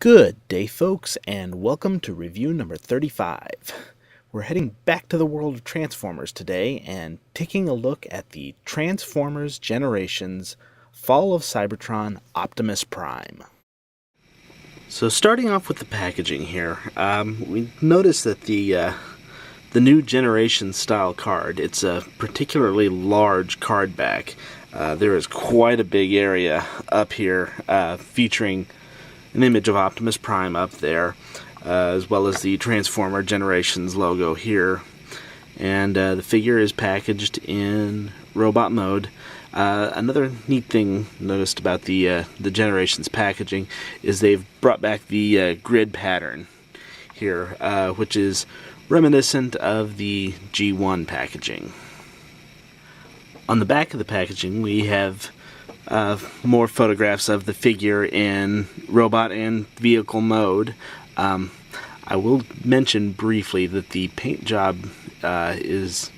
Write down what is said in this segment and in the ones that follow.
Good day, folks, and welcome to review number 35. We're heading back to the world of Transformers today and taking a look at the Transformers Generations Fall of Cybertron Optimus Prime. So starting off with the packaging here, we notice that the new Generation style card, it's a particularly large card back. There is quite a big area up here featuring an image of Optimus Prime up there, as well as the Transformer Generations logo here. And the figure is packaged in robot mode. Another neat thing noticed about the Generations packaging is they've brought back the grid pattern here, which is reminiscent of the G1 packaging. On the back of the packaging we have more photographs of the figure in robot and vehicle mode. I will mention briefly that the paint job is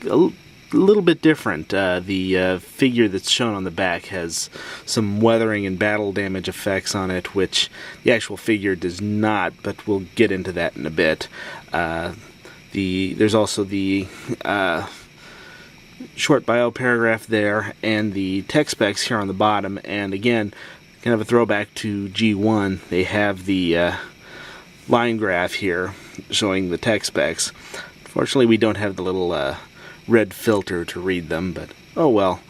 a little bit different. The figure that's shown on the back has some weathering and battle damage effects on it, which the actual figure does not, but we'll get into that in a bit. There's also the short bio paragraph there and the tech specs here on the bottom, and again kind of a throwback to G1. They have the line graph here showing the tech specs. Unfortunately we don't have the little red filter to read them, but oh well.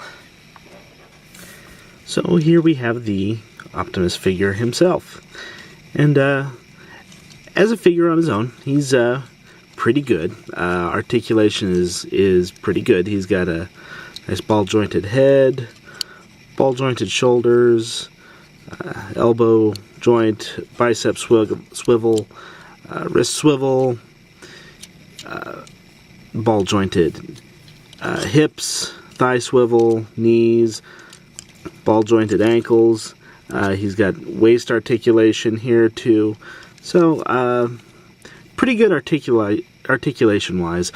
So here we have the Optimus figure himself, and as a figure on his own he's pretty good. Articulation is pretty good. He's got a nice ball-jointed head, ball-jointed shoulders, elbow joint, bicep swivel, wrist swivel, ball-jointed hips, thigh swivel, knees, ball-jointed ankles. He's got waist articulation here too. So pretty good articulation-wise.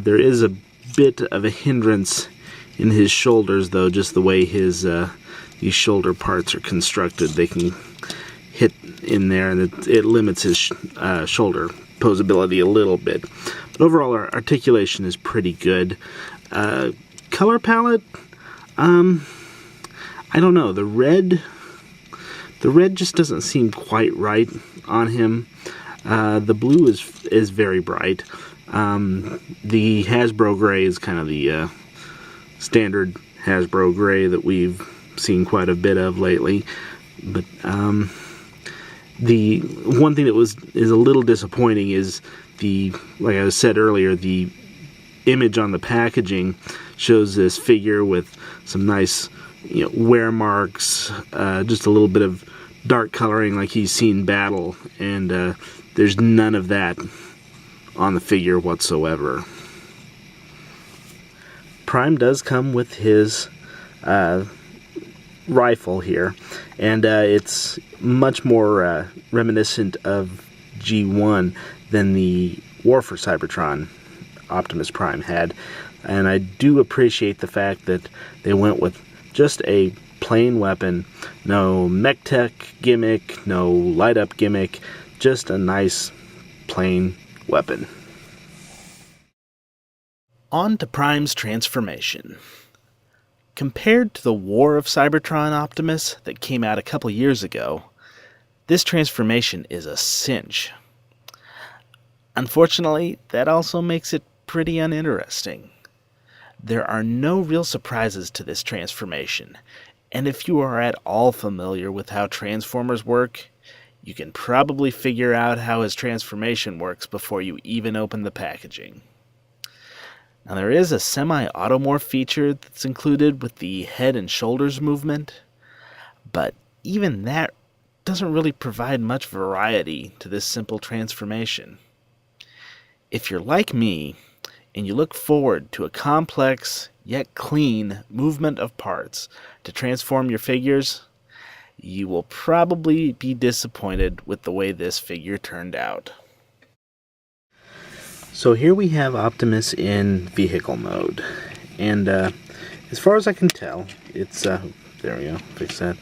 There is a bit of a hindrance in his shoulders, though, just the way his these shoulder parts are constructed. They can hit in there, and it limits his shoulder posability a little bit. But overall, our articulation is pretty good. Color palette, I don't know. The red just doesn't seem quite right on him. The blue is very bright. The Hasbro gray is kind of the standard Hasbro gray that we've seen quite a bit of lately. But the one thing that is a little disappointing is like I said earlier, the image on the packaging shows this figure with some nice, wear marks, just a little bit of dark coloring like he's seen battle, and there's none of that on the figure whatsoever. Prime does come with his rifle here, and it's much more reminiscent of G1 than the War for Cybertron Optimus Prime had. And I do appreciate the fact that they went with just a plain weapon, no mech tech gimmick, no light up gimmick, just a nice plain weapon. On to Prime's transformation. Compared to the War of Cybertron Optimus that came out a couple years ago, this transformation is a cinch. Unfortunately, that also makes it pretty uninteresting. There are no real surprises to this transformation, and if you are at all familiar with how Transformers work, you can probably figure out how his transformation works before you even open the packaging. Now there is a semi-automorph feature that's included with the head and shoulders movement, but even that doesn't really provide much variety to this simple transformation. If you're like me, and you look forward to a complex yet clean movement of parts to transform your figures, you will probably be disappointed with the way this figure turned out. So here we have Optimus in vehicle mode, and as far as I can tell, it's There we go. Fix that.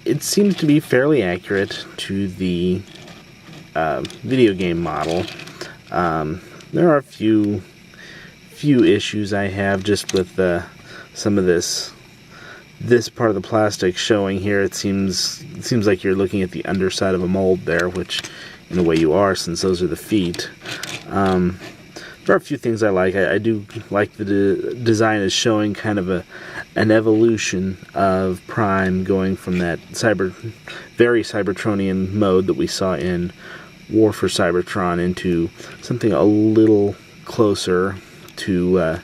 It seems to be fairly accurate to the video game model. There are a few issues I have just with some of this part of the plastic showing here. It seems like you're looking at the underside of a mold there, which in a way you are, since those are the feet. There are a few things I like. I do like the design is showing kind of an evolution of Prime, going from that very Cybertronian mode that we saw in War for Cybertron into something a little closer to a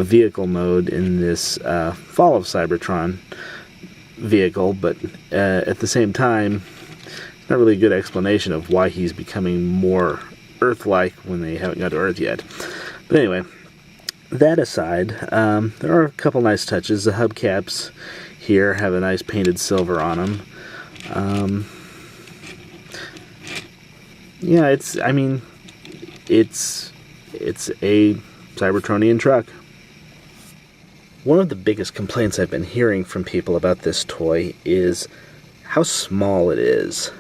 vehicle mode in this Fall of Cybertron vehicle, but at the same time, not really a good explanation of why he's becoming more Earth-like when they haven't got to Earth yet. But anyway, that aside, there are a couple nice touches. The hubcaps here have a nice painted silver on them. Yeah, it's a Cybertronian truck. One of the biggest complaints I've been hearing from people about this toy is how small it is.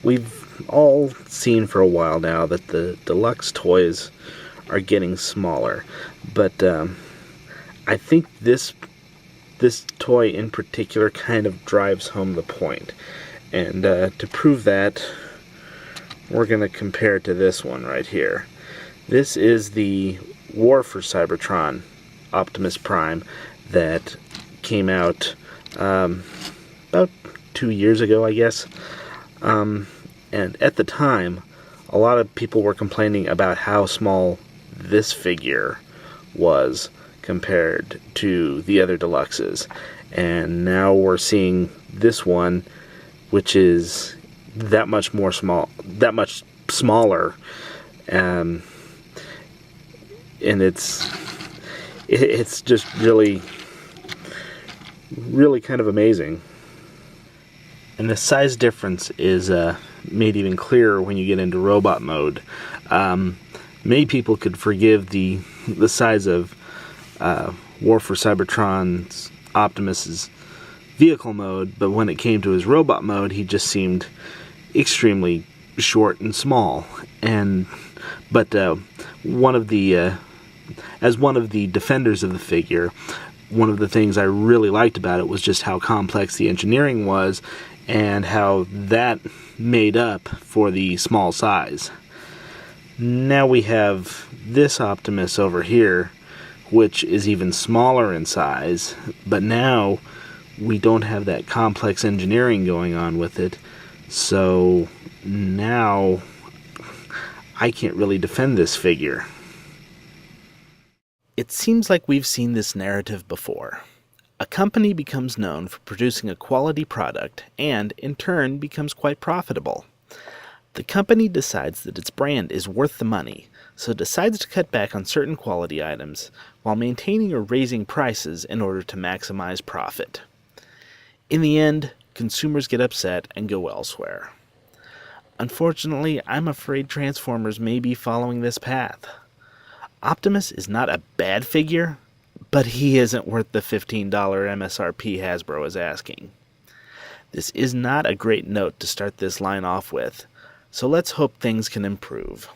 We've all seen for a while now that the deluxe toys are getting smaller, but I think this toy in particular kind of drives home the point. And to prove that, we're going to compare it to this one right here. This is the War for Cybertron Optimus Prime that came out about 2 years ago, I guess. And at the time, a lot of people were complaining about how small this figure was compared to the other deluxes. And now we're seeing this one, which is that much smaller. And it's just really kind of amazing. And the size difference is made even clearer when you get into robot mode. Many people could forgive the size of War for Cybertron's Optimus's vehicle mode, but when it came to his robot mode, he just seemed extremely short and small. But one of the defenders of the figure, one of the things I really liked about it was just how complex the engineering was, and how that made up for the small size. Now we have this Optimus over here, which is even smaller in size, but now we don't have that complex engineering going on with it, so now I can't really defend this figure. It seems like we've seen this narrative before. A company becomes known for producing a quality product and, in turn, becomes quite profitable. The company decides that its brand is worth the money, so decides to cut back on certain quality items while maintaining or raising prices in order to maximize profit. In the end, consumers get upset and go elsewhere. Unfortunately, I'm afraid Transformers may be following this path. Optimus is not a bad figure, but he isn't worth the $15 MSRP Hasbro is asking. This is not a great note to start this line off with, so let's hope things can improve.